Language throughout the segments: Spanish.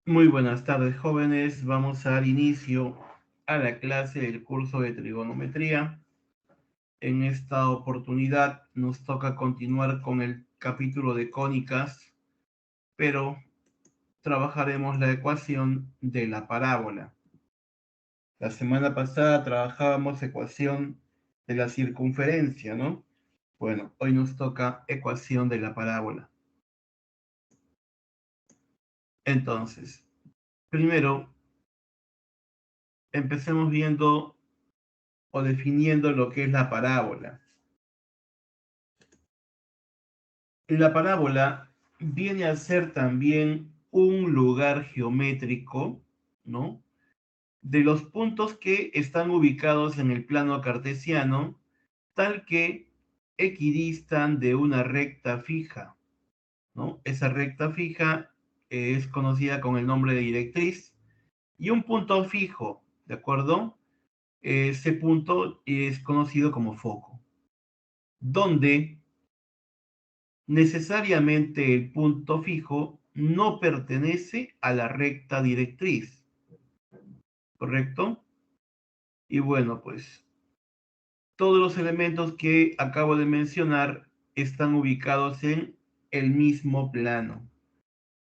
Muy buenas tardes, jóvenes. Vamos a dar inicio a la clase del curso de trigonometría. En esta oportunidad nos toca continuar con el capítulo de cónicas, pero trabajaremos la ecuación de la parábola. La semana pasada trabajábamos ecuación de la circunferencia, ¿no? Bueno, hoy nos toca ecuación de la parábola. Entonces, primero, empecemos viendo o definiendo lo que es la parábola. La parábola viene a ser también un lugar geométrico, ¿no? De los puntos que están ubicados en el plano cartesiano, tal que equidistan de una recta fija, ¿no? Esa recta fija es conocida con el nombre de directriz y un punto fijo, ¿de acuerdo? Ese punto es conocido como foco, donde necesariamente el punto fijo no pertenece a la recta directriz, ¿correcto? Y bueno, pues todos los elementos que acabo de mencionar están ubicados en el mismo plano.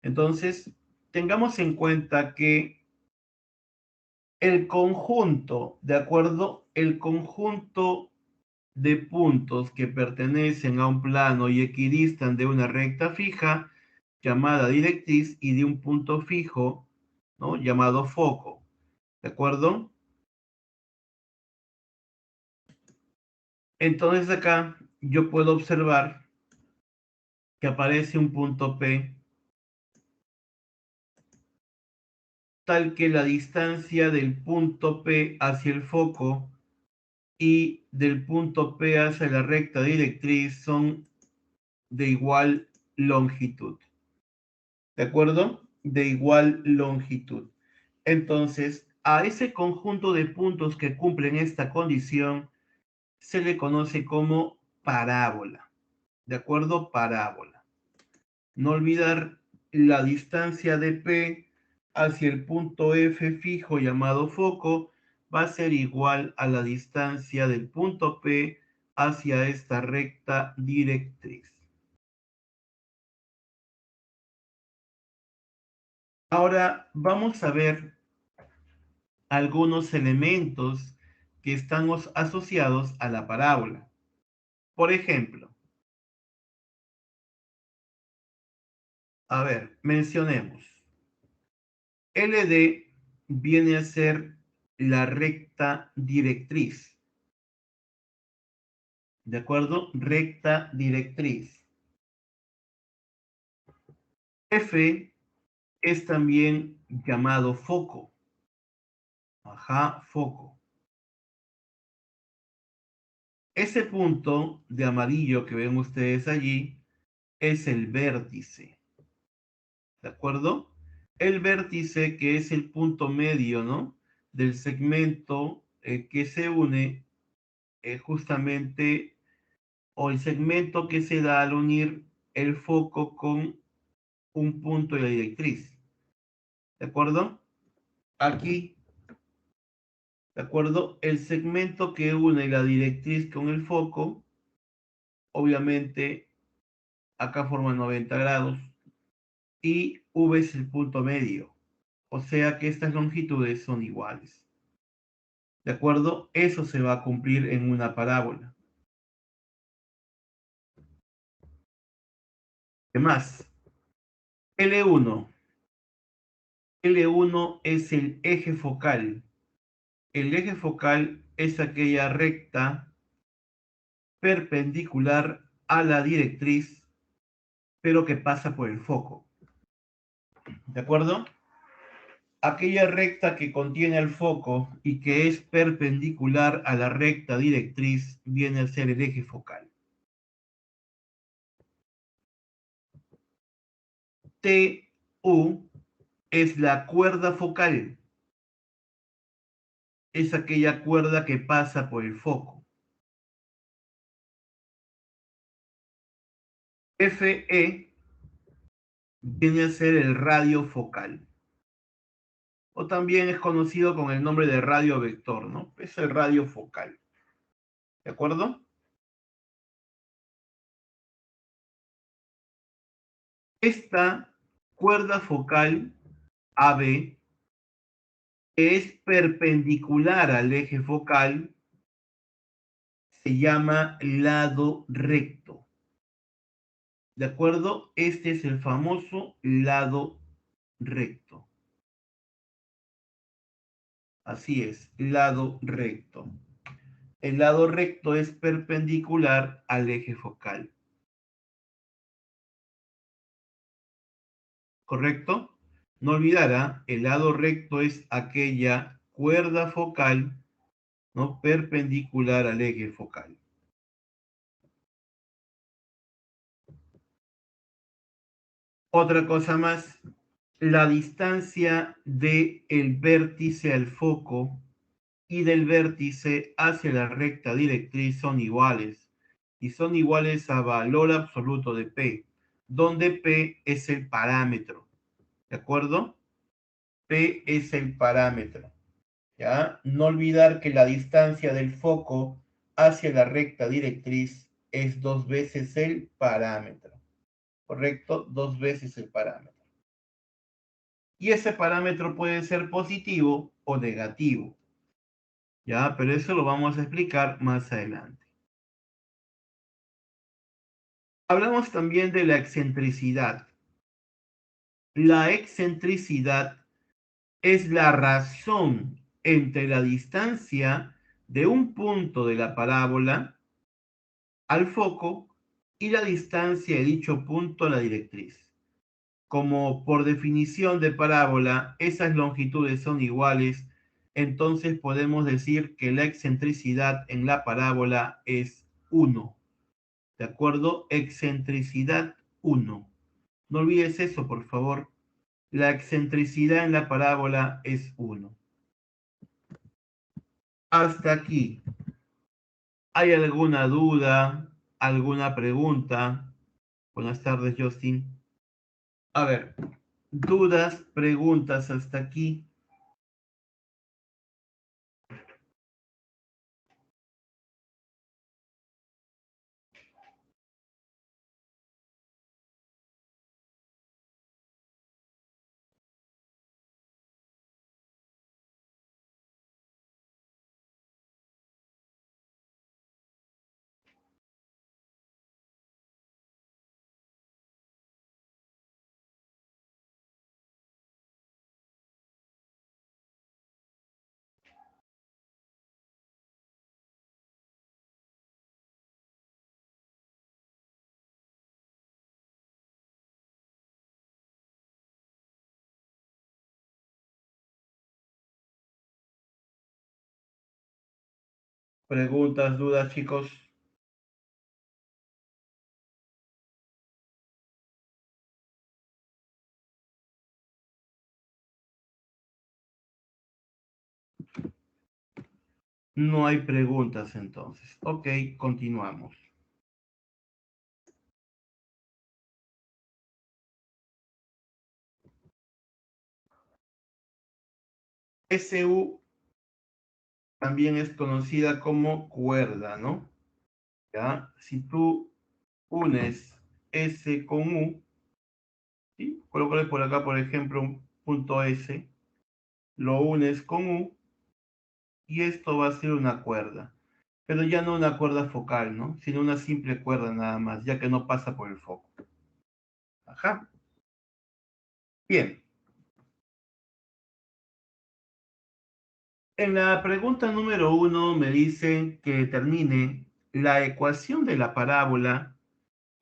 Entonces, tengamos en cuenta que el conjunto, ¿de acuerdo? El conjunto de puntos que pertenecen a un plano y equidistan de una recta fija llamada directriz y de un punto fijo, ¿no? Llamado foco, ¿de acuerdo? Entonces acá yo puedo observar que aparece un punto P tal que la distancia del punto P hacia el foco y del punto P hacia la recta directriz son de igual longitud. ¿De acuerdo? De igual longitud. Entonces, a ese conjunto de puntos que cumplen esta condición se le conoce como parábola. ¿De acuerdo? Parábola. No olvidar la distancia de P hacia el punto F fijo llamado foco va a ser igual a la distancia del punto P hacia esta recta directriz. Ahora vamos a ver algunos elementos que están asociados a la parábola. Por ejemplo, a ver, mencionemos. LD viene a ser la recta directriz. ¿De acuerdo? Recta directriz. F es también llamado foco. Ajá, foco. Ese punto de amarillo que ven ustedes allí es el vértice. ¿De acuerdo? El vértice que es el punto medio, ¿no? Del segmento que se une justamente, o el segmento que se da al unir el foco con un punto de la directriz. ¿De acuerdo? Aquí, ¿de acuerdo? El segmento que une la directriz con el foco, obviamente, acá forma 90 grados y V es el punto medio. O sea que estas longitudes son iguales. ¿De acuerdo? Eso se va a cumplir en una parábola. ¿Qué más? L1. L1 es el eje focal. El eje focal es aquella recta perpendicular a la directriz, pero que pasa por el foco. ¿De acuerdo? Aquella recta que contiene el foco y que es perpendicular a la recta directriz viene a ser el eje focal. TU es la cuerda focal. Es aquella cuerda que pasa por el foco. FE viene a ser el radio focal. o también es conocido con el nombre de radio vector, ¿no? Es el radio focal. ¿De acuerdo? Esta cuerda focal AB es perpendicular al eje focal, se llama lado recto. ¿De acuerdo? Este es el famoso lado recto. Así es, lado recto. El lado recto es perpendicular al eje focal. ¿Correcto? No olvidará, el lado recto es aquella cuerda focal, ¿no? Perpendicular al eje focal. Otra cosa más, la distancia del vértice al foco y del vértice hacia la recta directriz son iguales y son iguales a valor absoluto de P, donde P es el parámetro. ¿De acuerdo? P es el parámetro. ¿Ya? No olvidar que la distancia del foco hacia la recta directriz es 2 veces el parámetro. ¿Correcto? 2 veces el parámetro. Y ese parámetro puede ser positivo o negativo. ¿Ya? Pero eso lo vamos a explicar más adelante. Hablamos también de la excentricidad. La excentricidad es la razón entre la distancia de un punto de la parábola al foco y la distancia de dicho punto a la directriz. Como por definición de parábola esas longitudes son iguales, entonces podemos decir que la excentricidad en la parábola es 1. ¿De acuerdo? Excentricidad 1. No olvides eso, por favor. La excentricidad en la parábola es 1. Hasta aquí. ¿Hay alguna duda? ¿Alguna pregunta? Buenas tardes, Justin. A ver, dudas, preguntas hasta aquí. Preguntas, dudas, chicos. No hay preguntas entonces. Ok, continuamos. SU también es conocida como cuerda, ¿no? ¿Ya? Si tú unes S con U, ¿sí? Colócale por acá, por ejemplo, un punto S, lo unes con U y esto va a ser una cuerda. Pero ya no una cuerda focal, ¿no? Sino una simple cuerda nada más, ya que no pasa por el foco. Ajá. Bien. En la pregunta número 1 me dicen que determine la ecuación de la parábola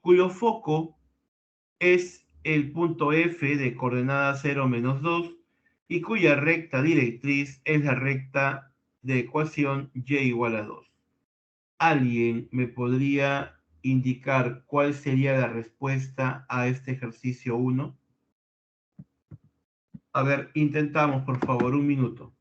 cuyo foco es el punto F de coordenada 0 menos 2 y cuya recta directriz es la recta de ecuación y igual a 2. ¿Alguien me podría indicar cuál sería la respuesta a este ejercicio 1? A ver, intentamos, por favor, un minuto.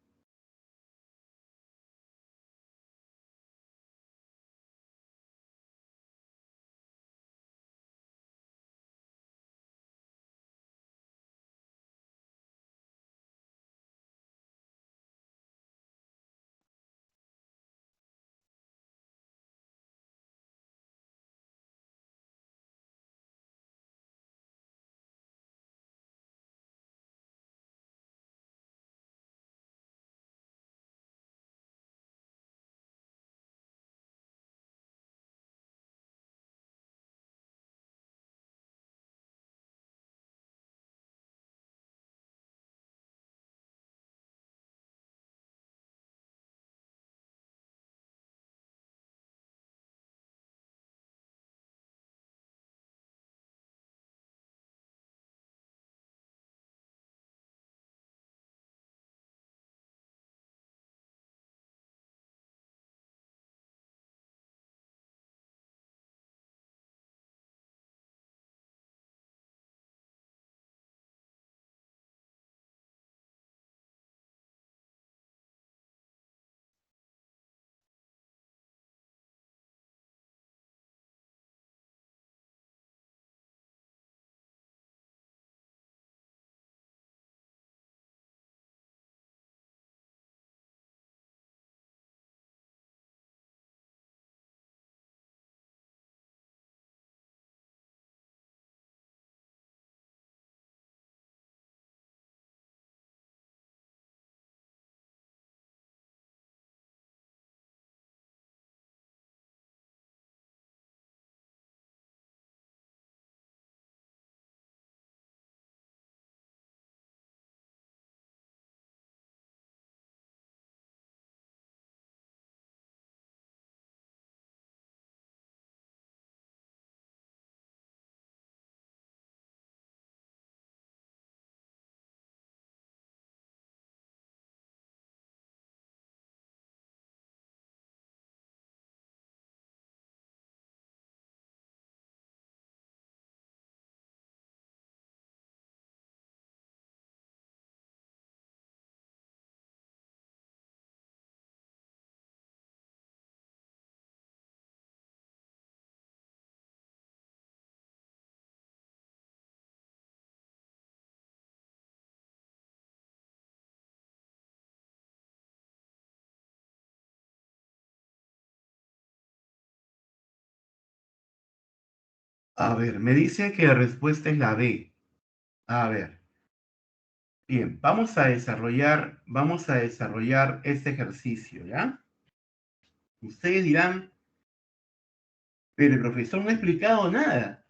A ver, me dicen que la respuesta es la B. A ver, bien, vamos a desarrollar este ejercicio, ¿ya? Ustedes dirán, pero el profesor no ha explicado nada.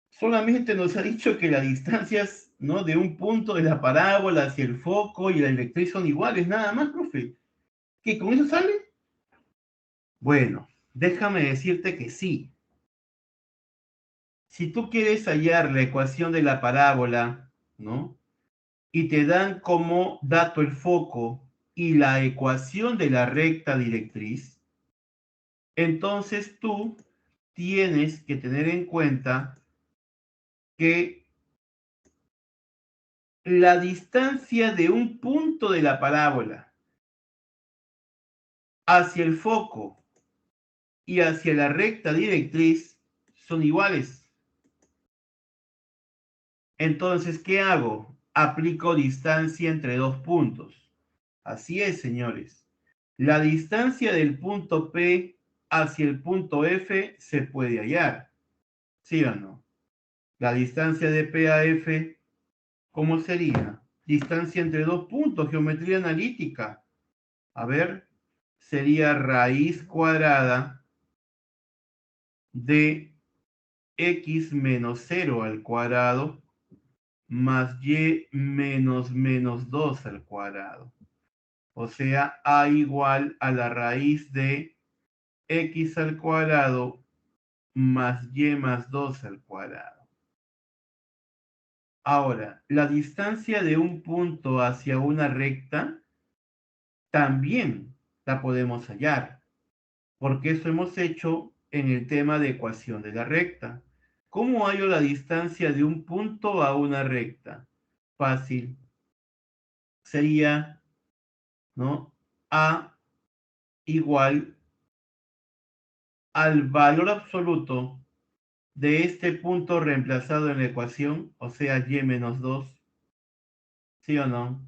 Solamente nos ha dicho que las distancias, ¿no?, de un punto de la parábola hacia el foco y la directriz son iguales, nada más, profe. ¿Qué, con eso sale? Bueno, déjame decirte que sí. Si tú quieres hallar la ecuación de la parábola, ¿no?, y te dan como dato el foco y la ecuación de la recta directriz, entonces tú tienes que tener en cuenta que la distancia de un punto de la parábola hacia el foco y hacia la recta directriz son iguales. Entonces, ¿qué hago? Aplico distancia entre dos puntos. Así es, señores. La distancia del punto P hacia el punto F se puede hallar. ¿Sí o no? La distancia de P a F, ¿cómo sería? Distancia entre dos puntos, geometría analítica. A ver, sería raíz cuadrada de x menos 0 al cuadrado más y menos 2 al cuadrado. O sea, a igual a la raíz de x al cuadrado más y más 2 al cuadrado. Ahora, la distancia de un punto hacia una recta también la podemos hallar, porque eso hemos hecho en el tema de ecuación de la recta. ¿Cómo hallo la distancia de un punto a una recta? Fácil. Sería, ¿no?, A igual al valor absoluto de este punto reemplazado en la ecuación, o sea, y menos 2, ¿sí o no?,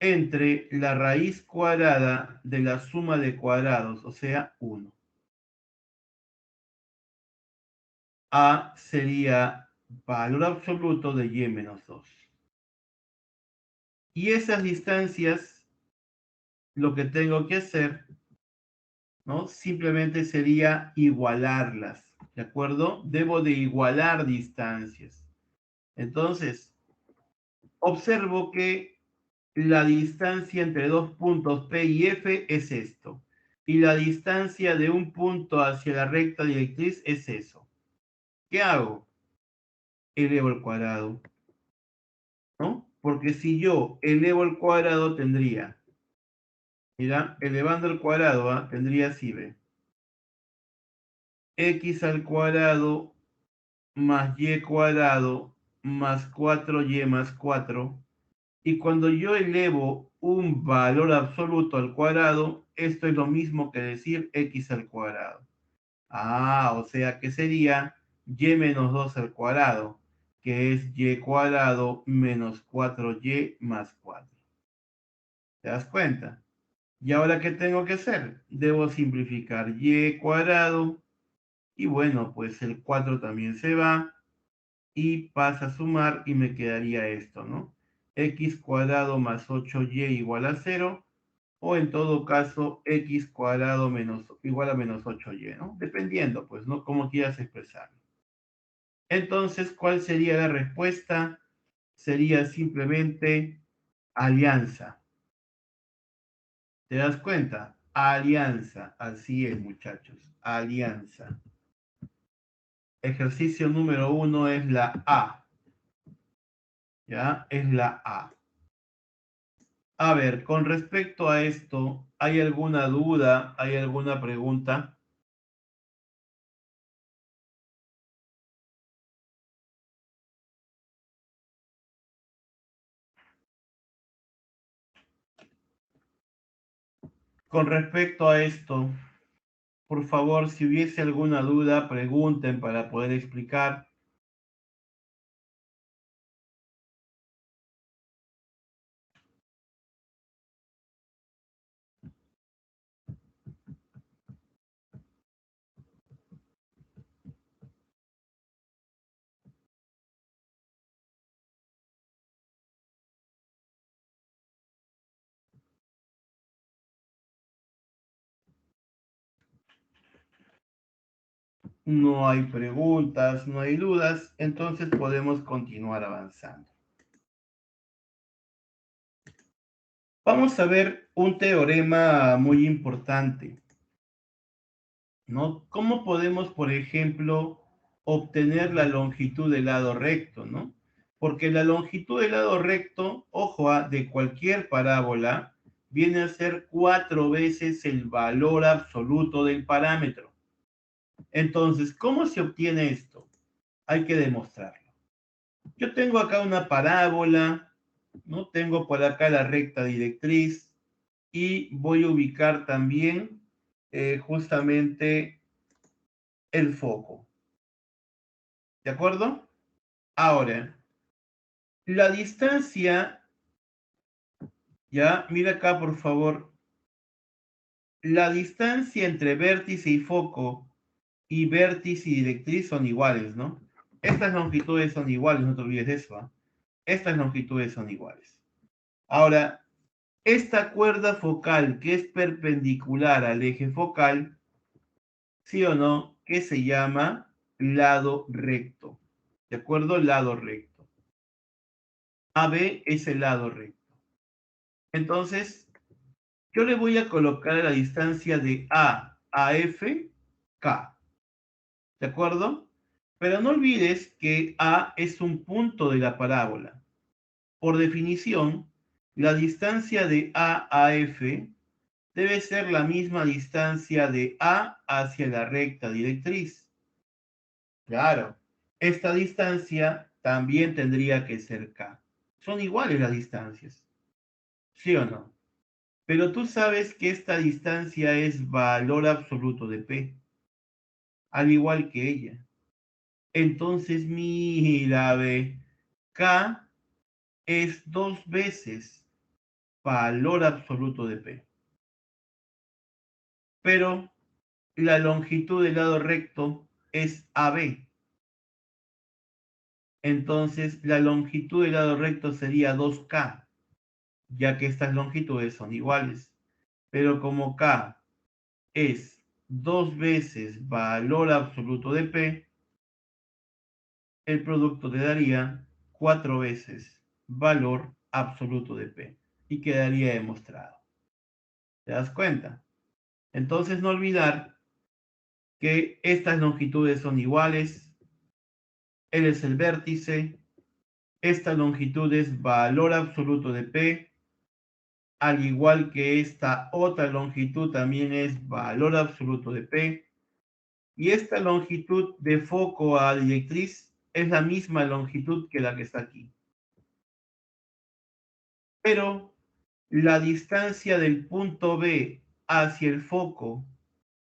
entre la raíz cuadrada de la suma de cuadrados, o sea, 1. A sería valor absoluto de y menos 2. Y esas distancias, lo que tengo que hacer, ¿no?, simplemente sería igualarlas, ¿de acuerdo? Debo de igualar distancias. Entonces, observo que la distancia entre dos puntos P y F es esto. Y la distancia de un punto hacia la recta directriz es eso. ¿Qué hago? Elevo el cuadrado, ¿no? Porque si yo elevo el cuadrado tendría, mira, elevando el cuadrado, ¿ah?, tendría así, ve, x al cuadrado más y cuadrado más 4y más 4. Y cuando yo elevo un valor absoluto al cuadrado, esto es lo mismo que decir x al cuadrado. Ah, o sea que sería y menos 2 al cuadrado, que es y cuadrado menos 4y más 4. ¿Te das cuenta? ¿Y ahora qué tengo que hacer? Debo simplificar y cuadrado, y bueno, pues el 4 también se va, y pasa a sumar y me quedaría esto, ¿no? X cuadrado más 8y igual a 0, o en todo caso x cuadrado menos, igual a menos 8y, ¿no? Dependiendo, pues, ¿no?, cómo quieras expresarlo. Entonces, ¿cuál sería la respuesta? Sería simplemente alianza. ¿Te das cuenta? Alianza. Así es, muchachos. Alianza. Ejercicio número 1 es la A. ¿Ya? Es la A. A ver, con respecto a esto, ¿hay alguna duda? ¿Hay alguna pregunta? Con respecto a esto, por favor, si hubiese alguna duda, pregunten para poder explicar. No hay preguntas, no hay dudas, entonces podemos continuar avanzando. Vamos a ver un teorema muy importante, ¿no? ¿Cómo podemos, por ejemplo, obtener la longitud del lado recto, ¿no? Porque la longitud del lado recto, ojo, de cualquier parábola, viene a ser 4 veces el valor absoluto del parámetro. Entonces, ¿cómo se obtiene esto? Hay que demostrarlo. Yo tengo acá una parábola, ¿no? Tengo por acá la recta directriz y voy a ubicar también justamente el foco. ¿De acuerdo? Ahora, la distancia, ya, mira acá por favor, la distancia entre vértice y foco y vértice y directriz son iguales, ¿no? Estas longitudes son iguales, no te olvides de eso, ¿eh? Estas longitudes son iguales. Ahora, esta cuerda focal que es perpendicular al eje focal, ¿sí o no? Que se llama lado recto. ¿De acuerdo? Lado recto. AB es el lado recto. Entonces, yo le voy a colocar la distancia de A a F, K. ¿De acuerdo? Pero no olvides que A es un punto de la parábola. Por definición, la distancia de A a F debe ser la misma distancia de A hacia la recta directriz. Claro, esta distancia también tendría que ser K. Son iguales las distancias, ¿sí o no? Pero tú sabes que esta distancia es valor absoluto de P, al igual que ella. Entonces, mira, ve, K es 2 veces valor absoluto de P. Pero la longitud del lado recto es AB. Entonces, la longitud del lado recto sería 2K, ya que estas longitudes son iguales. Pero como K es 2 veces valor absoluto de P, el producto te daría 4 veces valor absoluto de P y quedaría demostrado. ¿Te das cuenta? Entonces no olvidar que estas longitudes son iguales, él es el vértice, esta longitud es valor absoluto de P, al igual que esta otra longitud también es valor absoluto de P, y esta longitud de foco a directriz es la misma longitud que la que está aquí. Pero la distancia del punto B hacia el foco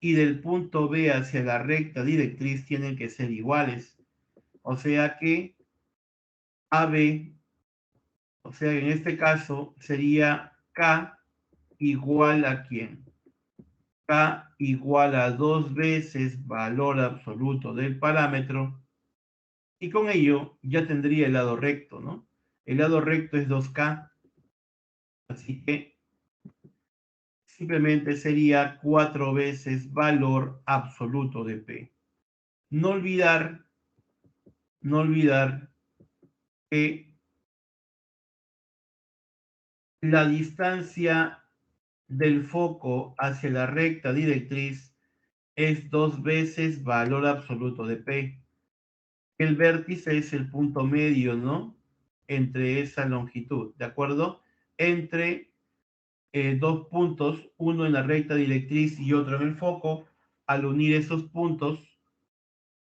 y del punto B hacia la recta directriz tienen que ser iguales. O sea que AB, o sea, en este caso sería K igual a ¿quién? K igual a 2 veces valor absoluto del parámetro y con ello ya tendría el lado recto, ¿no? El lado recto es 2K, así que simplemente sería 4 veces valor absoluto de P. No olvidar, no olvidar que la distancia del foco hacia la recta directriz es 2 veces valor absoluto de P. El vértice es el punto medio, ¿no? Entre esa longitud, ¿de acuerdo? Entre dos puntos, uno en la recta directriz y otro en el foco. Al unir esos puntos,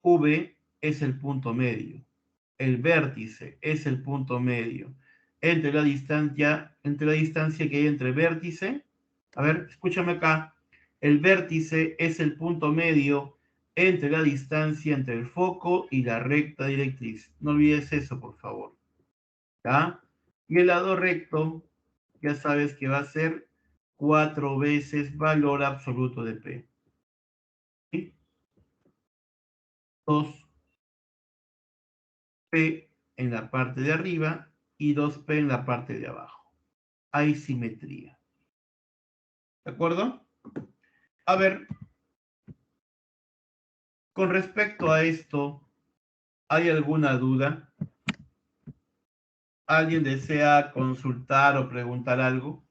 V es el punto medio. El vértice es el punto medio entre la distancia que hay entre vértice. A ver, escúchame acá. El vértice es el punto medio entre la distancia entre el foco y la recta directriz. No olvides eso, por favor. ¿Ya? Y el lado recto, ya sabes que va a ser 4 veces valor absoluto de P. ¿Sí? 2P en la parte de arriba y 2P en la parte de abajo. Hay simetría. ¿De acuerdo? A ver, Con respecto a esto, ¿hay alguna duda? ¿Alguien desea consultar o preguntar algo?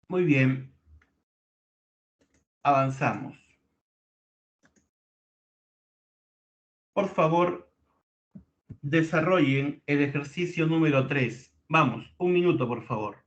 Muy bien, avanzamos. Por favor, desarrollen el ejercicio número 3. Vamos, un minuto, por favor.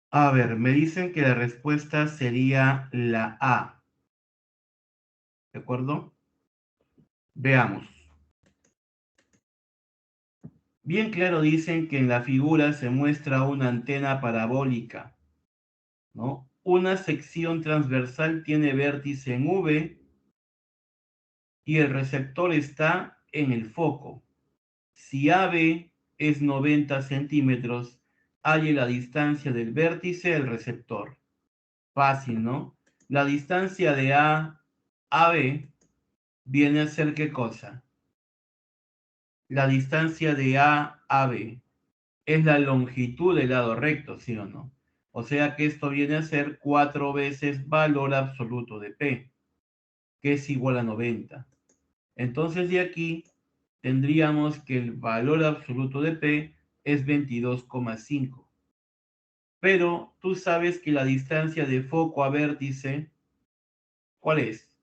A ver, me dicen que la respuesta sería la A, ¿de acuerdo? Veamos. Bien claro dicen que en la figura se muestra una antena parabólica, ¿no? Una sección transversal tiene vértice en V y el receptor está en el foco. Si AB es 90 centímetros, halle la distancia del vértice al receptor. Fácil, ¿no? La distancia de A a B viene a ser ¿qué cosa? La distancia de A a B es la longitud del lado recto, ¿sí o no? O sea que esto viene a ser 4 veces valor absoluto de P, que es igual a 90. Entonces de aquí tendríamos que el valor absoluto de P es 22,5. Pero tú sabes que la distancia de foco a vértice, ¿cuál es?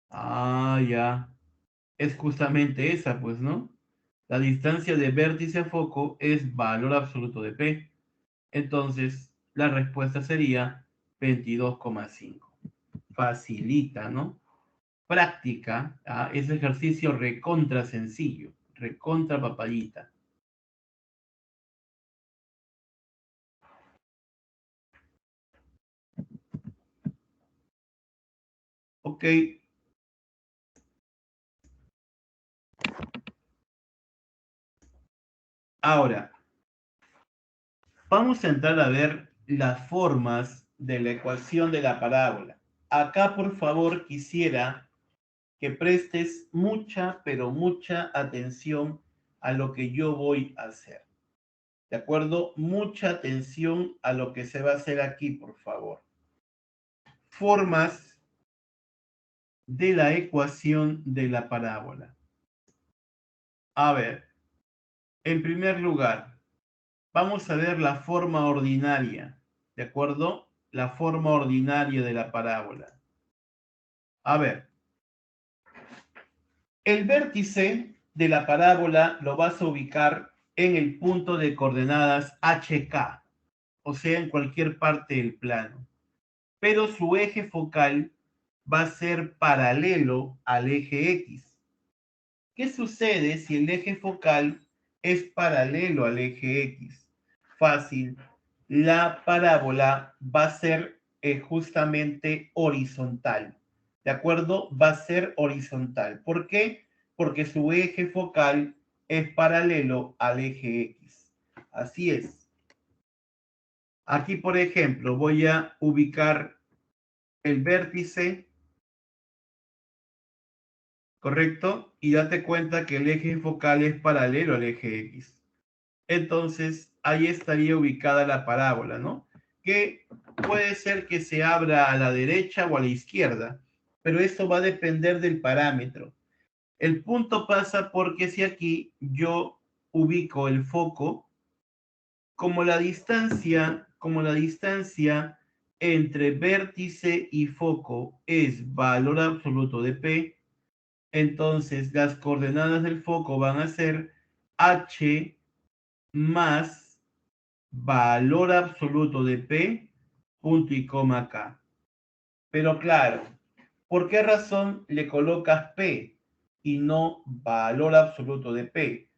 Ah, ya. Es justamente esa, pues, ¿no? La distancia de vértice a foco es valor absoluto de P. Entonces, la respuesta sería 22,5. Facilita, ¿no? Práctica, ¿ah? Es ejercicio recontra sencillo, recontra papayita. Ok, ahora vamos a entrar a ver las formas de la ecuación de la parábola. Acá, por favor, quisiera que prestes mucha, pero mucha atención a lo que yo voy a hacer. ¿De acuerdo? Mucha atención a lo que se va a hacer aquí, por favor. Formas de la ecuación de la parábola. A ver, en primer lugar, vamos a ver la forma ordinaria, ¿de acuerdo? La forma ordinaria de la parábola. A ver, el vértice de la parábola lo vas a ubicar en el punto de coordenadas HK, o sea, en cualquier parte del plano. Pero su eje focal va a ser paralelo al eje X. ¿Qué sucede si el eje focal es paralelo al eje X? Fácil. La parábola va a ser justamente horizontal. ¿De acuerdo? Va a ser horizontal. ¿Por qué? Porque su eje focal es paralelo al eje X. Así es. Aquí, por ejemplo, voy a ubicar el vértice, ¿correcto? Y date cuenta que el eje focal es paralelo al eje X. Entonces ahí estaría ubicada la parábola, ¿no? Que puede ser que se abra a la derecha o a la izquierda, pero esto va a depender del parámetro. El punto pasa porque si aquí yo ubico el foco, como la distancia entre vértice y foco es valor absoluto de P, entonces las coordenadas del foco van a ser H más valor absoluto de P, punto y coma K. Pero claro, ¿por qué razón le colocas P y no valor absoluto de P?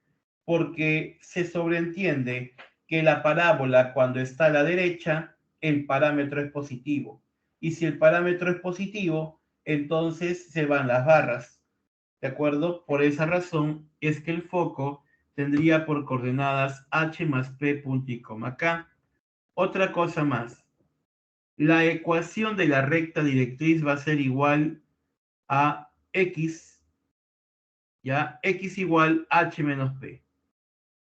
Porque se sobreentiende que la parábola cuando está a la derecha, el parámetro es positivo. Y si el parámetro es positivo, entonces se van las barras. ¿De acuerdo? Por esa razón es que el foco tendría por coordenadas h más p punto y coma k. Otra cosa más. La ecuación de la recta directriz va a ser igual a x, ya, x igual h menos p.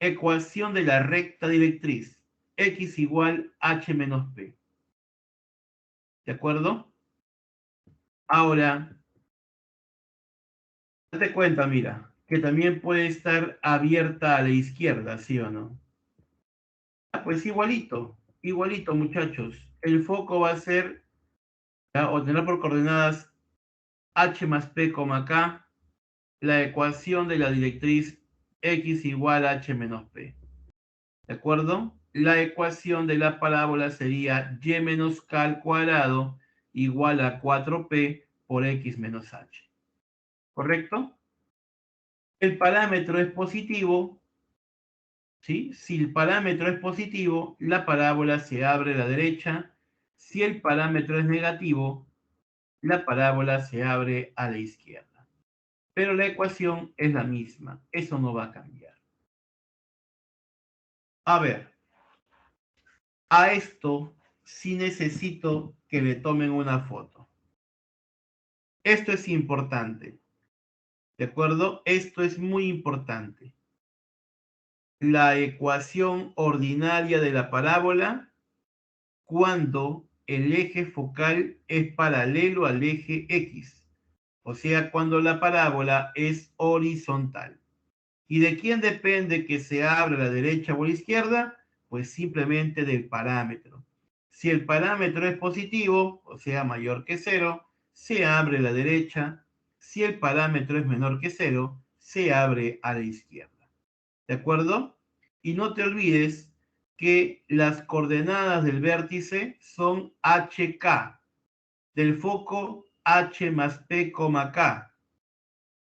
Ecuación de la recta directriz, x igual h menos p. ¿De acuerdo? Ahora, date cuenta, mira, que también puede estar abierta a la izquierda, ¿sí o no? Ah, pues igualito, igualito, muchachos. El foco va a ser, ¿ya? O tener por coordenadas h más p, k, la ecuación de la directriz x igual a h menos p. ¿De acuerdo? La ecuación de la parábola sería y menos k al cuadrado igual a 4p por x menos h. ¿Correcto? El parámetro es positivo, ¿sí? Si el parámetro es positivo, la parábola se abre a la derecha. Si el parámetro es negativo, la parábola se abre a la izquierda. Pero la ecuación es la misma, eso no va a cambiar. A ver, a esto sí necesito que le tomen una foto. Esto es importante, ¿de acuerdo? Esto es muy importante. La ecuación ordinaria de la parábola cuando el eje focal es paralelo al eje X, o sea, cuando la parábola es horizontal. ¿Y de quién depende que se abra a la derecha o a la izquierda? Pues simplemente del parámetro. Si el parámetro es positivo, o sea, mayor que cero, se abre a la derecha. Si el parámetro es menor que cero, se abre a la izquierda. ¿De acuerdo? Y no te olvides que las coordenadas del vértice son HK, del foco H más P, K,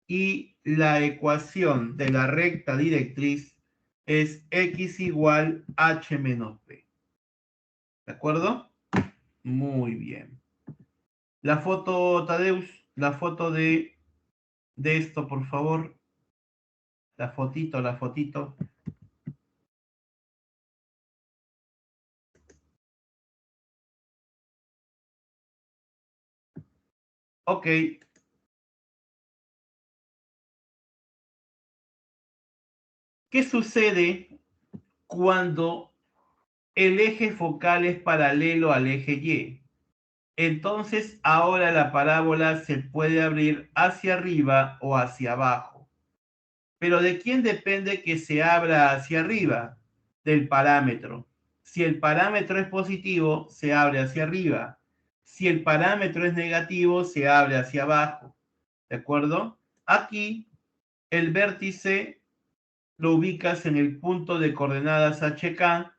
y la ecuación de la recta directriz es X igual H menos P. ¿De acuerdo? Muy bien. La foto, Tadeus, la foto de esto, por favor. La fotito, la fotito. Ok. ¿Qué sucede cuando el eje focal es paralelo al eje Y? Entonces ahora la parábola se puede abrir hacia arriba o hacia abajo. Pero ¿de quién depende que se abra hacia arriba? Del parámetro. Si el parámetro es positivo, se abre hacia arriba. Si el parámetro es negativo, se abre hacia abajo. ¿De acuerdo? Aquí el vértice lo ubicas en el punto de coordenadas HK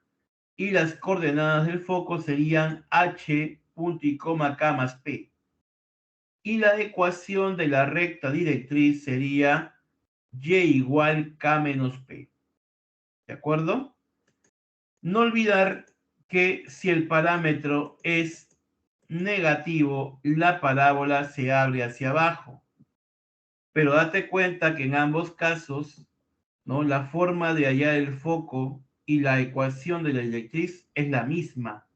y las coordenadas del foco serían H, punto y coma K más P. Y la ecuación de la recta directriz sería Y igual K menos P. ¿De acuerdo? No olvidar que si el parámetro es negativo, la parábola se abre hacia abajo. Pero date cuenta que en ambos casos, ¿no? La forma de hallar el foco y la ecuación de la directriz es la misma.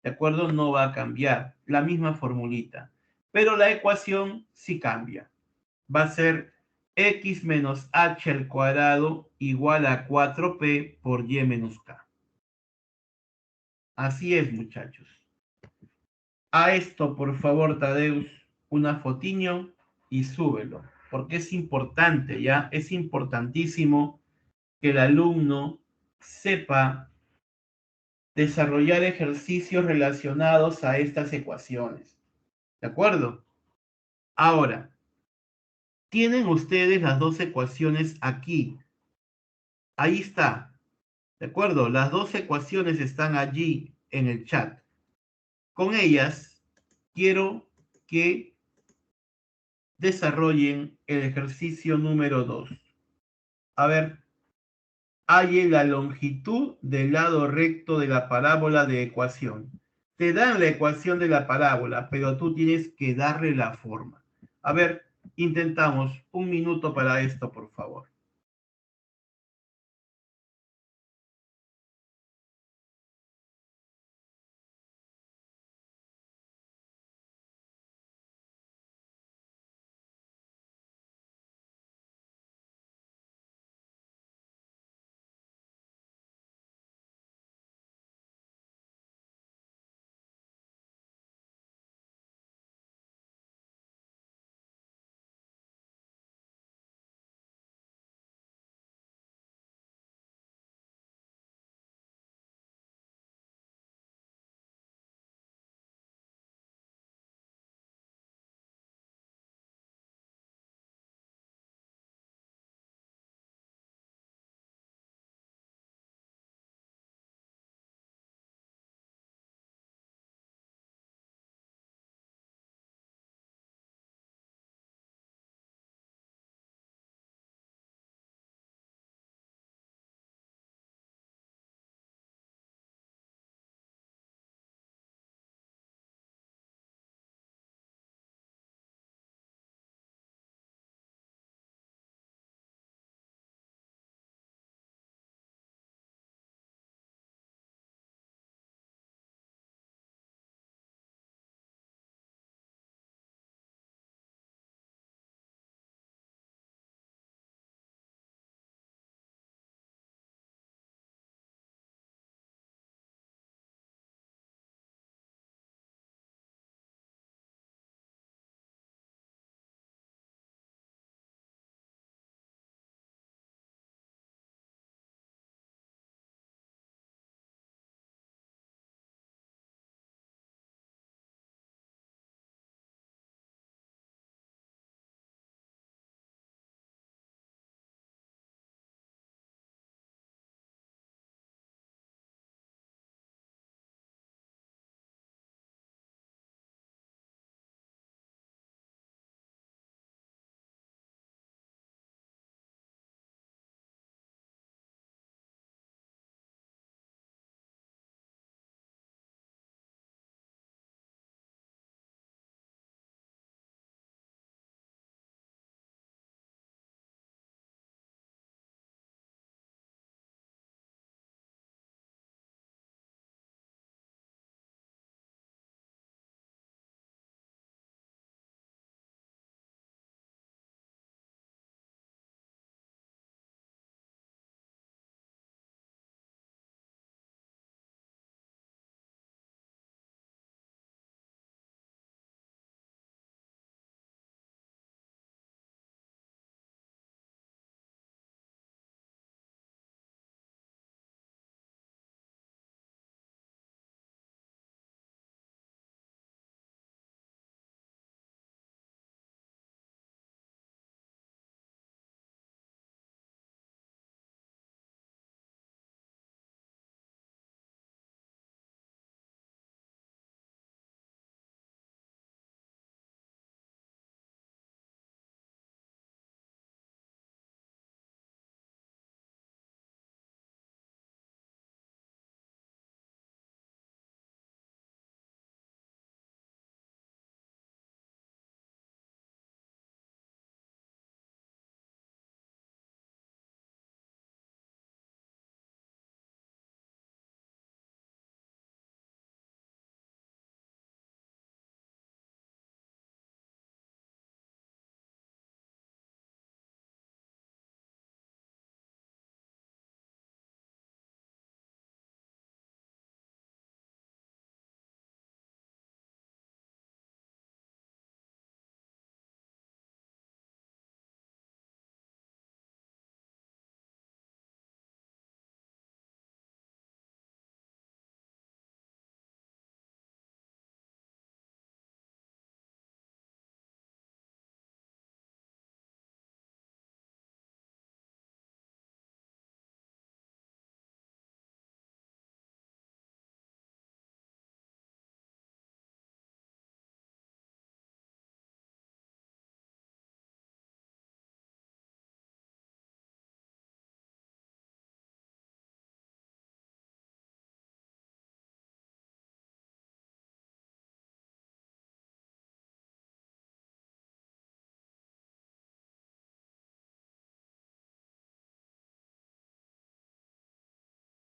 ¿De acuerdo? No va a cambiar. La misma formulita. Pero la ecuación sí cambia. Va a ser x menos h al cuadrado igual a 4p por y menos k. Así es, muchachos. A esto, por favor, Tadeus, una fotiño y súbelo, porque es importante, ¿ya? Es importantísimo que el alumno sepa desarrollar ejercicios relacionados a estas ecuaciones. ¿De acuerdo? Ahora, tienen ustedes las dos ecuaciones aquí. Ahí está. ¿De acuerdo? Las dos ecuaciones están allí en el chat. Con ellas, quiero que desarrollen el ejercicio número 2. A ver, halle la longitud del lado recto de la parábola de ecuación. Te dan la ecuación de la parábola, pero tú tienes que darle la forma. A ver, intentamos 1 minuto para esto, por favor.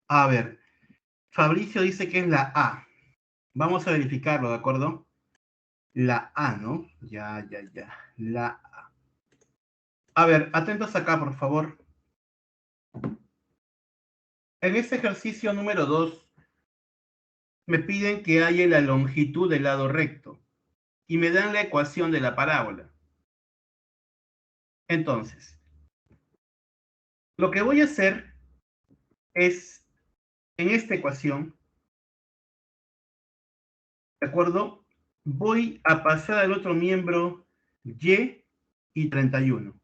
A ver, Fabricio dice que es la A. Vamos a verificarlo, ¿de acuerdo? La A, ¿no? Ya. La A. A ver, atentos acá, por favor. En este ejercicio número 2 me piden que haya la longitud del lado recto y me dan la ecuación de la parábola. Entonces, lo que voy a hacer es, en esta ecuación, ¿de acuerdo? Voy a pasar al otro miembro y 31.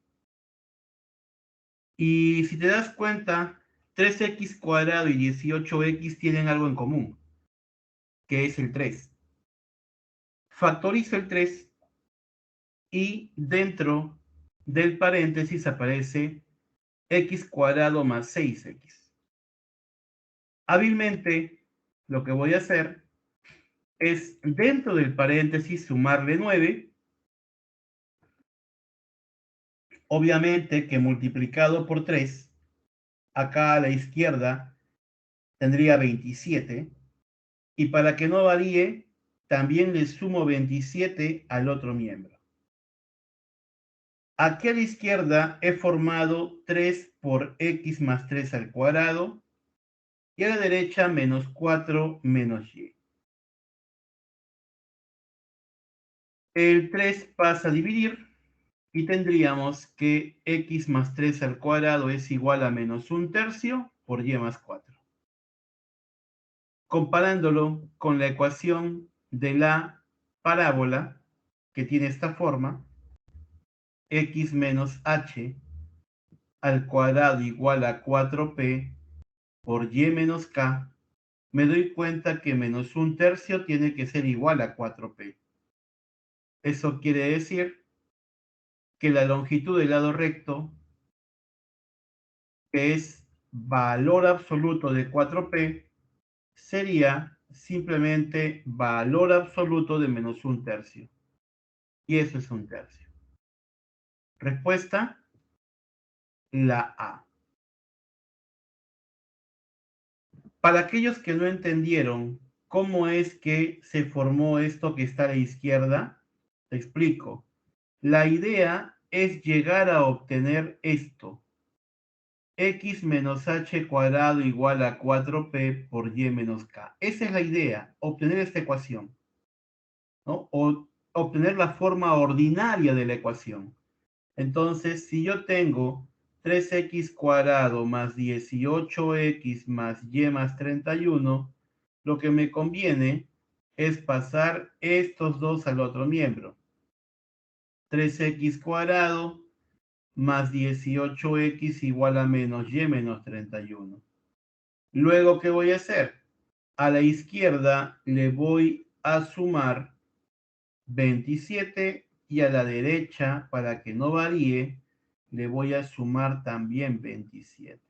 Y si te das cuenta, 3x cuadrado y 18x tienen algo en común, que es el 3. Factorizo el 3 y dentro del paréntesis aparece x cuadrado más 6x. Hábilmente, lo que voy a hacer es dentro del paréntesis sumarle 9, obviamente que multiplicado por 3, acá a la izquierda tendría 27, y para que no varíe, también le sumo 27 al otro miembro. Aquí a la izquierda he formado 3 por x más 3 al cuadrado, y a la derecha menos 4 menos y. El 3 pasa a dividir y tendríamos que x más 3 al cuadrado es igual a menos 1/3 por y más 4. Comparándolo con la ecuación de la parábola, que tiene esta forma, x menos h al cuadrado igual a 4p por y menos k, me doy cuenta que menos 1/3 tiene que ser igual a 4p. Eso quiere decir que la longitud del lado recto, que es valor absoluto de 4p, sería simplemente valor absoluto de menos 1/3. Y eso es 1/3. Respuesta, la A. Para aquellos que no entendieron cómo es que se formó esto que está a la izquierda, te explico. La idea es llegar a obtener esto. X menos h cuadrado igual a 4p por y menos k. Esa es la idea, obtener esta ecuación, ¿no? O obtener la forma ordinaria de la ecuación. Entonces, si yo tengo 3x cuadrado más 18x más y más 31, lo que me conviene es pasar estos dos al otro miembro. 3x cuadrado más 18x igual a menos y menos 31. Luego, ¿qué voy a hacer? A la izquierda le voy a sumar 27 y a la derecha, para que no varíe, le voy a sumar también 27.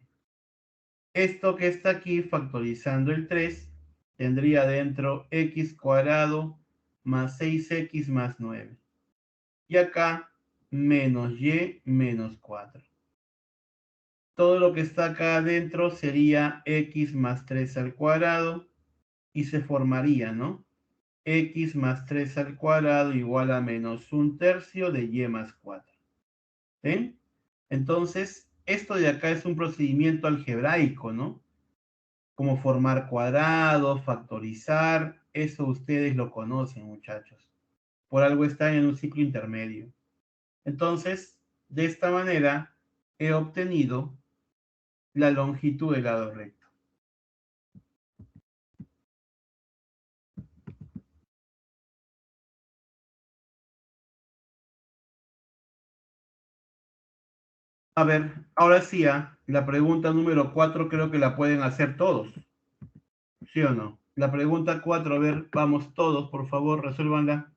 Esto que está aquí, factorizando el 3, tendría dentro x cuadrado más 6x más 9. Y acá menos y menos 4. Todo lo que está acá adentro sería x más 3 al cuadrado y se formaría, ¿no? X más 3 al cuadrado igual a menos 1/3 de y más 4. ¿Ven? Entonces, esto de acá es un procedimiento algebraico, ¿no? Como formar cuadrados, factorizar, eso ustedes lo conocen, muchachos. Por algo están en un ciclo intermedio. Entonces, de esta manera, he obtenido la longitud del lado recto. A ver, ahora sí, la pregunta número 4 creo que la pueden hacer todos. ¿Sí o no? La pregunta 4, a ver, vamos todos, por favor, resuélvanla.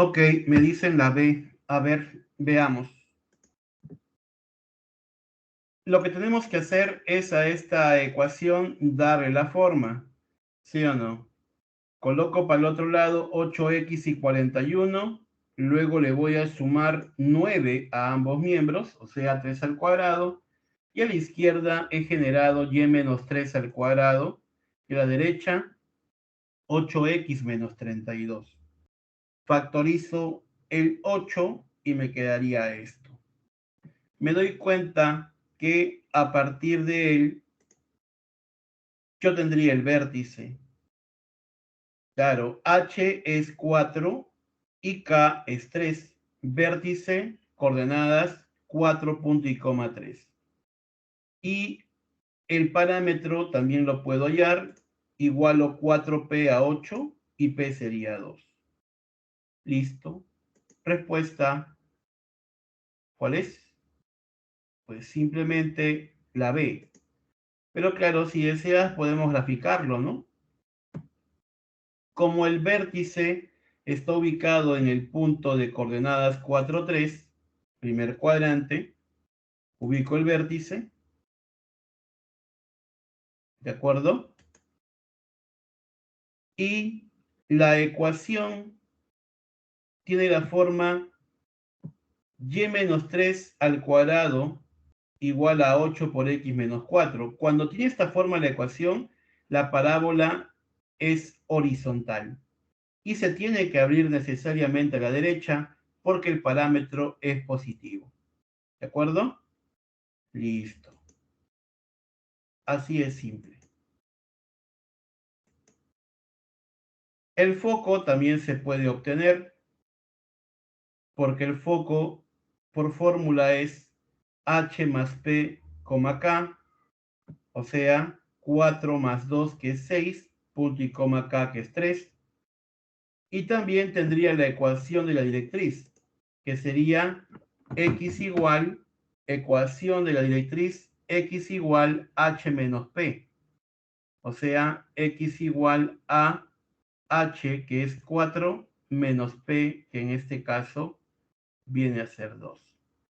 Ok, me dicen la B. A ver, veamos. Lo que tenemos que hacer es a esta ecuación darle la forma. ¿Sí o no? Coloco para el otro lado 8x y 41. Luego le voy a sumar 9 a ambos miembros, o sea, 3 al cuadrado. Y a la izquierda he generado y menos 3 al cuadrado. Y a la derecha, 8x menos 32. Factorizo el 8 y me quedaría esto. Me doy cuenta que a partir de él yo tendría el vértice. Claro, H es 4 y K es 3. Vértice, coordenadas 4 punto y coma 3. Y el parámetro también lo puedo hallar, igualo 4P a 8 y P sería 2. Listo. Respuesta, ¿cuál es? Pues simplemente la B. Pero claro, si deseas podemos graficarlo, ¿no? Como el vértice está ubicado en el punto de coordenadas 4, 3, primer cuadrante, ubico el vértice, ¿de acuerdo? Y la ecuación tiene la forma y menos 3 al cuadrado igual a 8 por x menos 4. Cuando tiene esta forma la ecuación, la parábola es horizontal y se tiene que abrir necesariamente a la derecha porque el parámetro es positivo. ¿De acuerdo? Listo. Así es simple. El foco también se puede obtener porque el foco por fórmula es h más p, k, o sea, 4 más 2 que es 6, punto y coma k que es 3. Y también tendría la ecuación de la directriz, que sería x igual, ecuación de la directriz, x igual h menos p. O sea, x igual a h, que es 4, menos p, que en este caso viene a ser 2.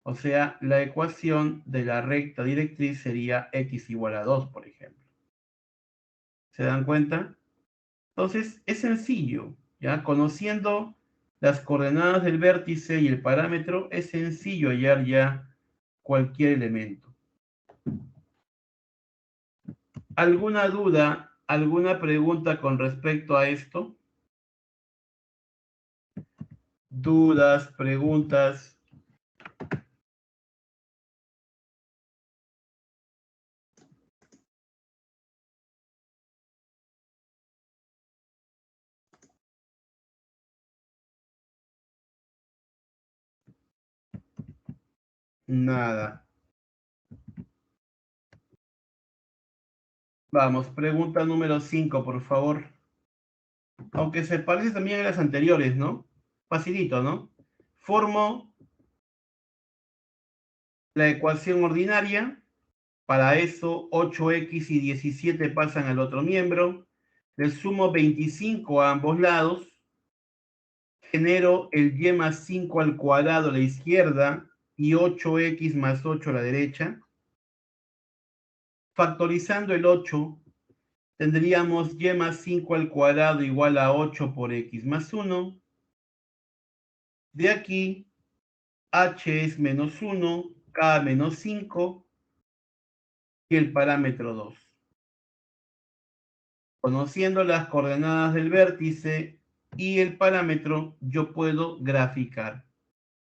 O sea, la ecuación de la recta directriz sería x igual a 2, por ejemplo. ¿Se dan cuenta? Entonces, es sencillo, ¿ya? Conociendo las coordenadas del vértice y el parámetro, es sencillo hallar ya cualquier elemento. ¿Alguna duda, alguna pregunta con respecto a esto? ¿Dudas, preguntas? Nada. Vamos, pregunta número 5, por favor. Aunque se parece también a las anteriores, ¿no? Facilito, ¿no? Formo la ecuación ordinaria. Para eso, 8x y 17 pasan al otro miembro. Le sumo 25 a ambos lados. Genero el y más 5 al cuadrado a la izquierda y 8x más 8 a la derecha. Factorizando el 8, tendríamos y más 5 al cuadrado igual a 8 por x más 1. De aquí, h es menos 1, k menos 5 y el parámetro 2. Conociendo las coordenadas del vértice y el parámetro, yo puedo graficar.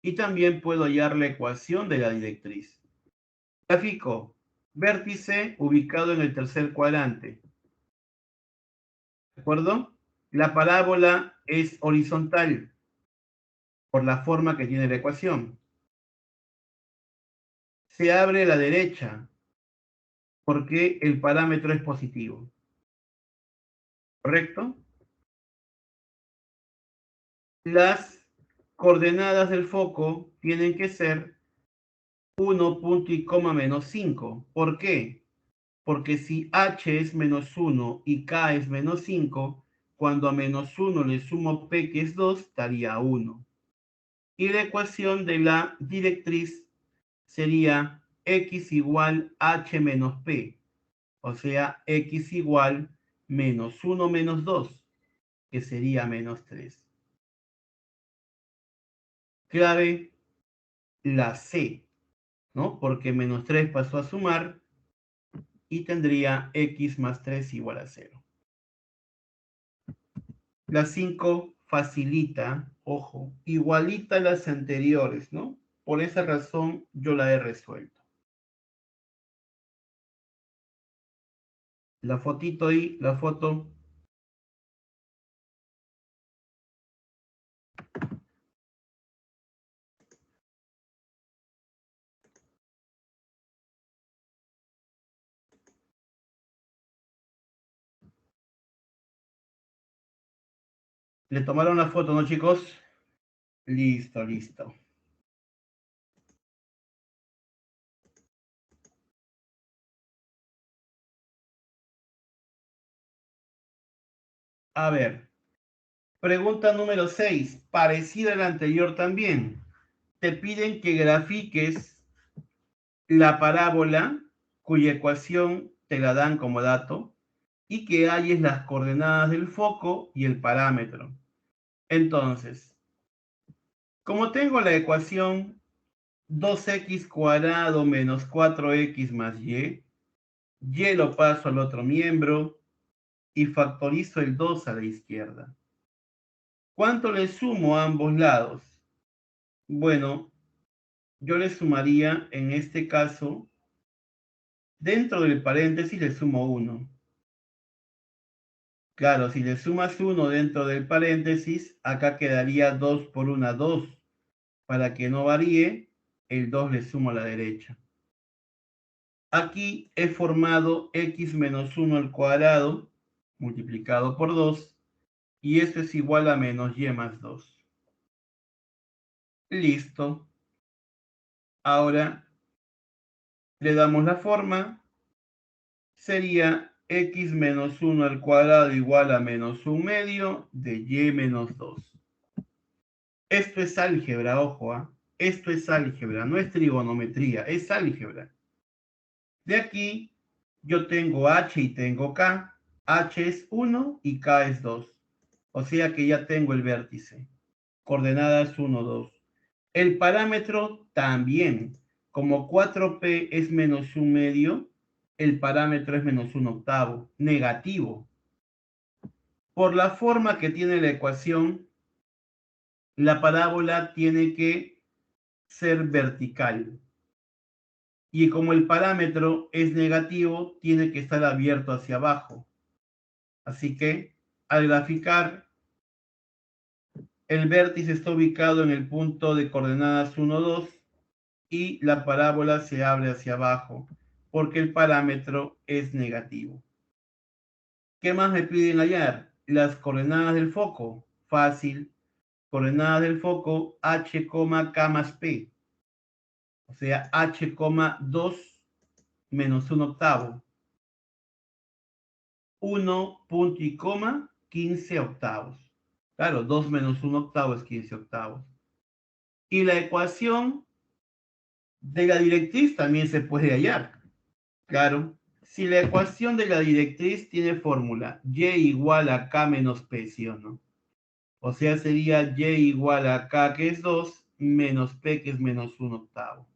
Y también puedo hallar la ecuación de la directriz. Grafico. Vértice ubicado en el tercer cuadrante. ¿De acuerdo? La parábola es horizontal por la forma que tiene la ecuación. Se abre a la derecha porque el parámetro es positivo. ¿Correcto? Las coordenadas del foco tienen que ser 1 punto y coma menos 5. ¿Por qué? Porque si h es menos 1 y k es menos 5, cuando a menos 1 le sumo P, que es 2, daría 1. Y la ecuación de la directriz sería X igual H menos P. O sea, X igual menos 1 menos 2, que sería menos 3. Clave la C, ¿no? Porque menos 3 pasó a sumar y tendría X más 3 igual a 0. La 5 facilita, ojo, igualita a las anteriores, ¿no? Por esa razón yo la he resuelto. La fotito ahí, la foto. ¿Le tomaron la foto, no, chicos? Listo, listo. A ver, pregunta número 6, parecida a la anterior también. Te piden que grafiques la parábola cuya ecuación te la dan como dato y que halles las coordenadas del foco y el parámetro. Entonces, como tengo la ecuación 2x cuadrado menos 4x más y lo paso al otro miembro y factorizo el 2 a la izquierda. ¿Cuánto le sumo a ambos lados? Bueno, yo le sumaría, en este caso, dentro del paréntesis le sumo 1. Claro, si le sumas 1 dentro del paréntesis, acá quedaría 2 por 1, 2. Para que no varíe, el 2 le sumo a la derecha. Aquí he formado x menos 1 al cuadrado multiplicado por 2 y esto es igual a menos y más 2. Listo. Ahora le damos la forma. Sería x menos 1 al cuadrado igual a menos 1 medio de y menos 2. Esto es álgebra, ojo, ¿eh? Esto es álgebra, no es trigonometría, es álgebra. De aquí yo tengo h y tengo k. H es 1 y k es 2. O sea que ya tengo el vértice. Coordenadas 1, 2. El parámetro también. Como 4p es menos 1 medio, el parámetro es menos 1 octavo, negativo. Por la forma que tiene la ecuación, la parábola tiene que ser vertical. Y como el parámetro es negativo, tiene que estar abierto hacia abajo. Así que al graficar, el vértice está ubicado en el punto de coordenadas 1, 2 y la parábola se abre hacia abajo porque el parámetro es negativo. ¿Qué más me piden hallar? Las coordenadas del foco. Fácil. Coordenadas del foco h, k más p. O sea, h, 2 menos 1 octavo. 1 punto y coma 15 octavos. Claro, 2 menos 1 octavo es 15 octavos. Y la ecuación de la directriz también se puede hallar. Claro, si la ecuación de la directriz tiene fórmula y igual a k menos p, ¿sí o no? O sea, sería y igual a k, que es 2, menos p, que es menos 1 octavo.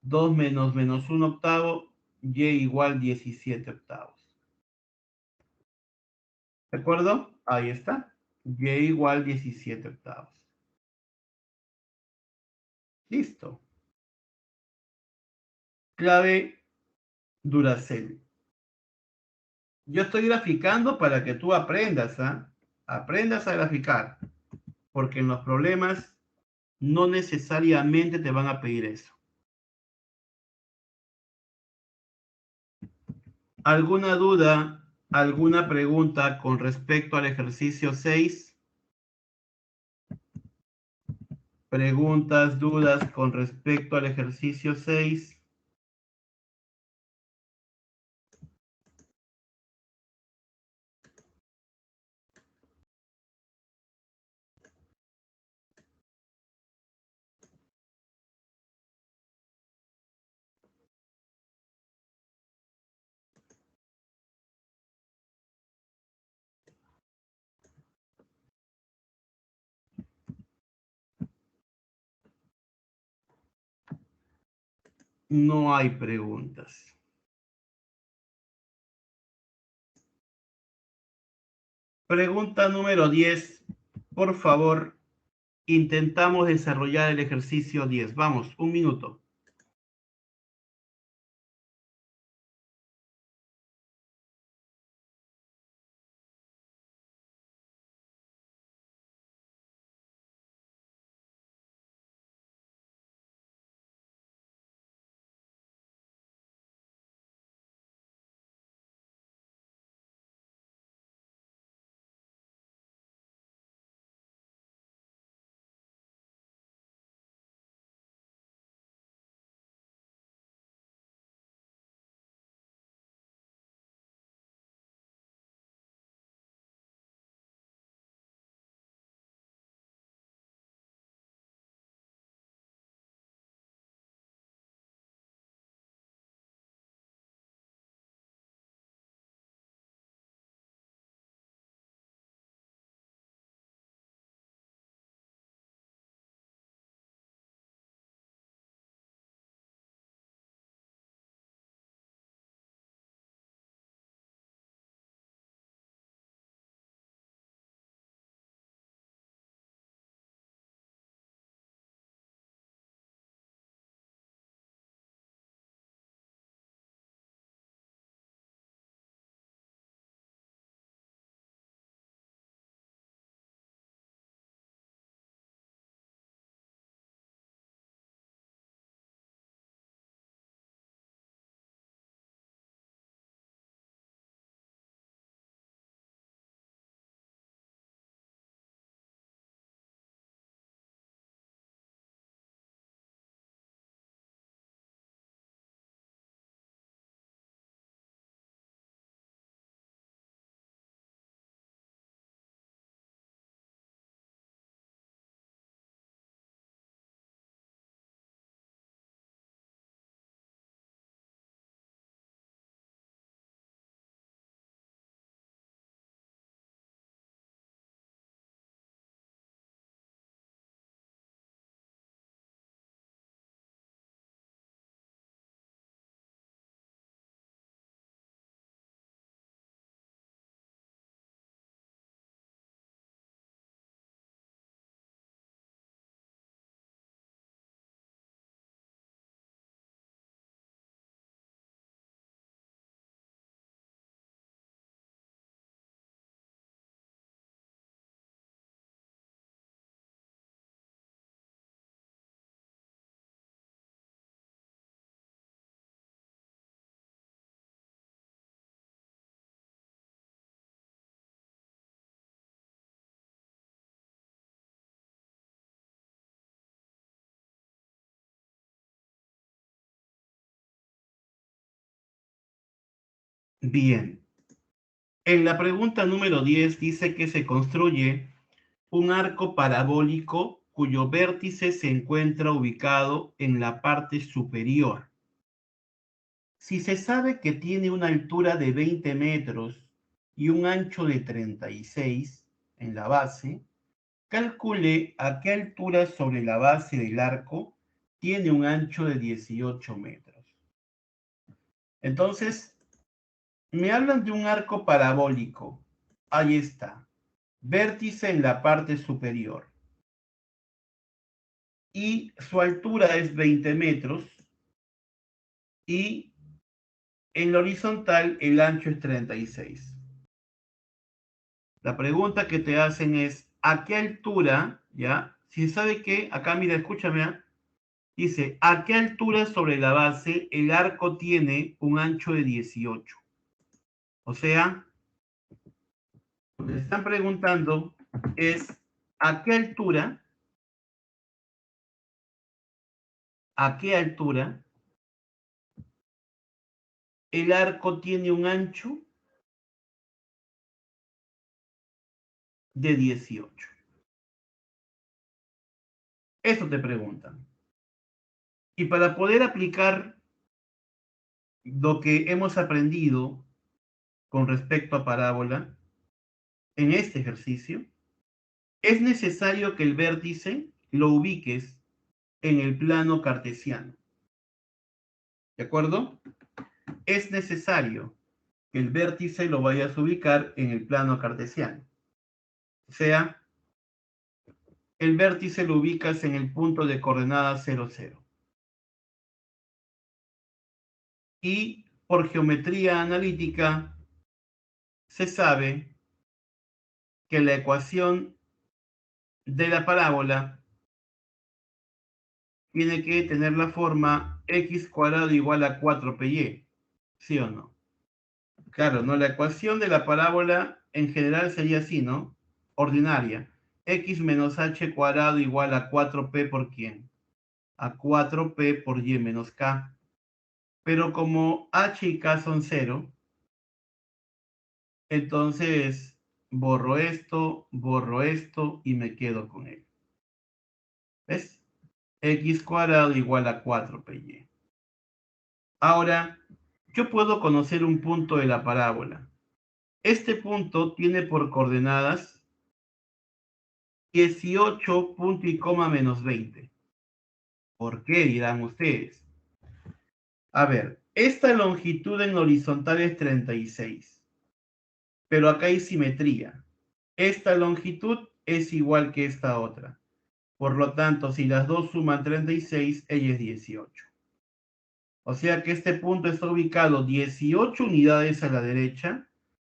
2 menos 1 octavo, y igual 17 octavos. ¿De acuerdo? Ahí está. Y igual 17 octavos. Listo. Clave Duracell. Yo estoy graficando para que tú aprendas, ¿ah? Aprendas a graficar. Porque en los problemas no necesariamente te van a pedir eso. ¿Alguna duda, alguna pregunta con respecto al ejercicio 6? Preguntas, dudas con respecto al ejercicio 6. No hay preguntas. Pregunta número 10. Por favor, intentamos desarrollar el ejercicio 10. Vamos, un minuto. Bien. En la pregunta número 10 dice que se construye un arco parabólico cuyo vértice se encuentra ubicado en la parte superior. Si se sabe que tiene una altura de 20 metros y un ancho de 36 en la base, calcule a qué altura sobre la base del arco tiene un ancho de 18 metros. Entonces, me hablan de un arco parabólico. Ahí está. Vértice en la parte superior. Y su altura es 20 metros y en la horizontal el ancho es 36. La pregunta que te hacen es, ¿a qué altura, ya? Si sabe que, acá mira, escúchame, ¿eh? Dice, ¿a qué altura sobre la base el arco tiene un ancho de 18? O sea, lo que están preguntando es, ¿a qué altura el arco tiene un ancho de 18? Eso te preguntan. Y para poder aplicar lo que hemos aprendido con respecto a parábola en este ejercicio, es necesario que el vértice lo ubiques en el plano cartesiano. ¿De acuerdo? Es necesario que el vértice lo vayas a ubicar en el plano cartesiano. O sea, el vértice lo ubicas en el punto de coordenadas 0, 0. Y por geometría analítica se sabe que la ecuación de la parábola tiene que tener la forma x cuadrado igual a 4py. ¿Sí o no? Claro, ¿no? La ecuación de la parábola en general sería así, ¿no? Ordinaria. X menos h cuadrado igual a 4p por quién? A 4p por y menos k. Pero como h y k son 0, entonces borro esto y me quedo con él. ¿Ves? X cuadrado igual a 4py. Ahora, yo puedo conocer un punto de la parábola. Este punto tiene por coordenadas 18 punto y coma menos 20. ¿Por qué? Dirán ustedes. A ver, esta longitud en horizontal es 36, pero acá hay simetría. Esta longitud es igual que esta otra. Por lo tanto, si las dos suman 36, ella es 18. O sea que este punto está ubicado 18 unidades a la derecha,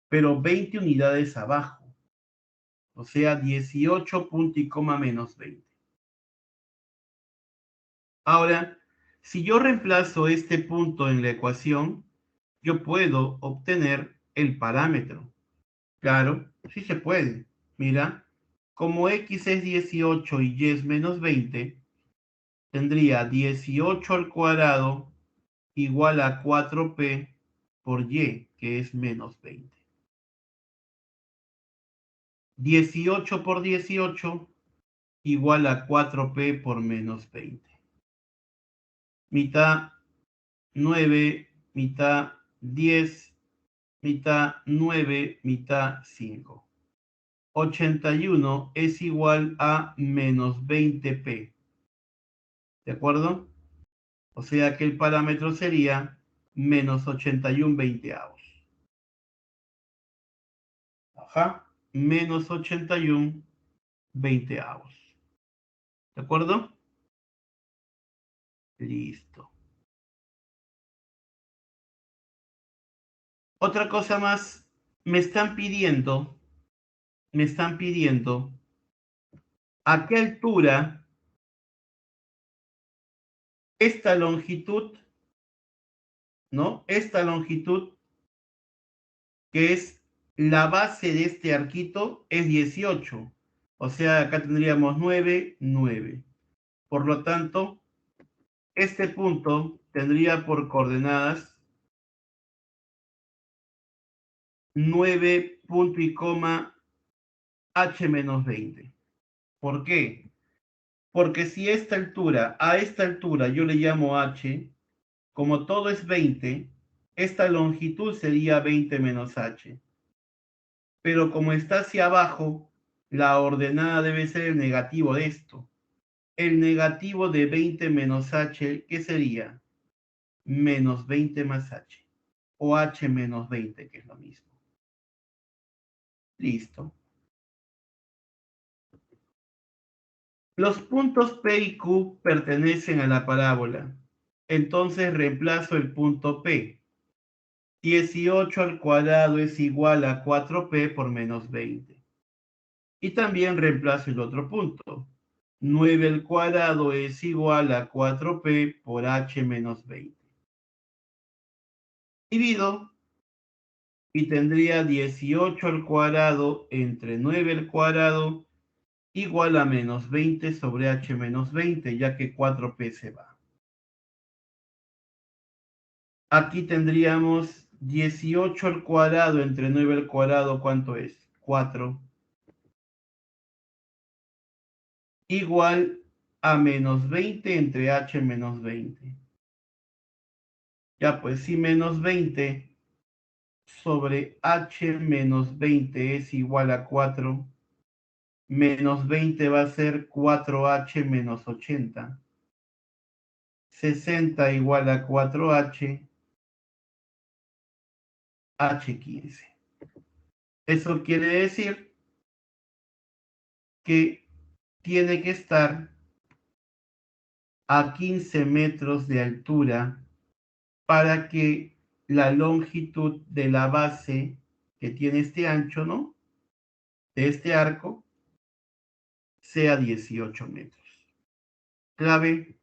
pero 20 unidades abajo. O sea, 18 punto y coma menos 20. Ahora, si yo reemplazo este punto en la ecuación, yo puedo obtener el parámetro. Claro, sí se puede. Mira, como x es 18 y y es menos 20, tendría 18 al cuadrado igual a 4p por y, que es menos 20. 18 por 18 igual a 4p por menos 20. Mitad 9, mitad 10, mitad 9, mitad 5. 81 es igual a menos 20p. ¿De acuerdo? O sea que el parámetro sería menos 81 veinteavos. Ajá, menos 81 veinteavos. ¿De acuerdo? Listo. Otra cosa más, me están pidiendo a qué altura esta longitud, ¿no? Esta longitud, que es la base de este arquito, es 18. O sea, acá tendríamos 9, 9. Por lo tanto, este punto tendría por coordenadas 9 punto y coma h menos 20. ¿Por qué? Porque si a esta altura yo le llamo h, como todo es 20, esta longitud sería 20 menos h. Pero como está hacia abajo, la ordenada debe ser el negativo de esto. El negativo de 20 menos h, ¿qué sería? Menos 20 más h. O h menos 20, que es lo mismo. Listo. Los puntos P y Q pertenecen a la parábola. Entonces reemplazo el punto P. 18 al cuadrado es igual a 4p por menos 20. Y también reemplazo el otro punto. 9 al cuadrado es igual a 4p por h menos 20. Divido y tendría 18 al cuadrado entre 9 al cuadrado igual a menos 20 sobre h menos 20, ya que 4p se va. Aquí tendríamos 18 al cuadrado entre 9 al cuadrado, ¿cuánto es? 4. Igual a menos 20 entre h menos 20. Ya, pues si menos 20 sobre h menos 20 es igual a 4, menos 20 va a ser 4h menos 80. 60 igual a 4H, H15. Eso quiere decir que tiene que estar a 15 metros de altura para que la longitud de la base que tiene este ancho, ¿no? De este arco sea 18 metros. Clave,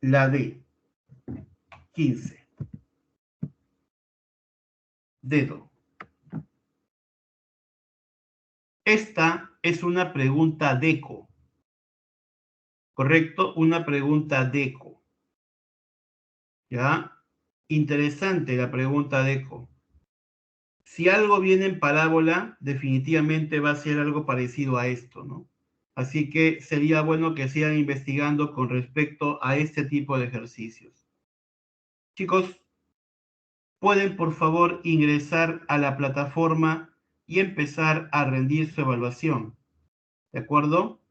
la D, 15. Dedo. Esta es una pregunta DECO, ¿correcto? Una pregunta DECO. ¿Ya? Interesante la pregunta DECO. Si algo viene en parábola, definitivamente va a ser algo parecido a esto, ¿no? Así que sería bueno que sigan investigando con respecto a este tipo de ejercicios. Chicos, pueden por favor ingresar a la plataforma y empezar a rendir su evaluación. ¿De acuerdo?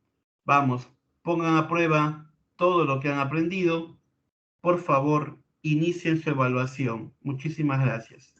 Vamos, pongan a prueba todo lo que han aprendido. Por favor, inicien su evaluación. Muchísimas gracias.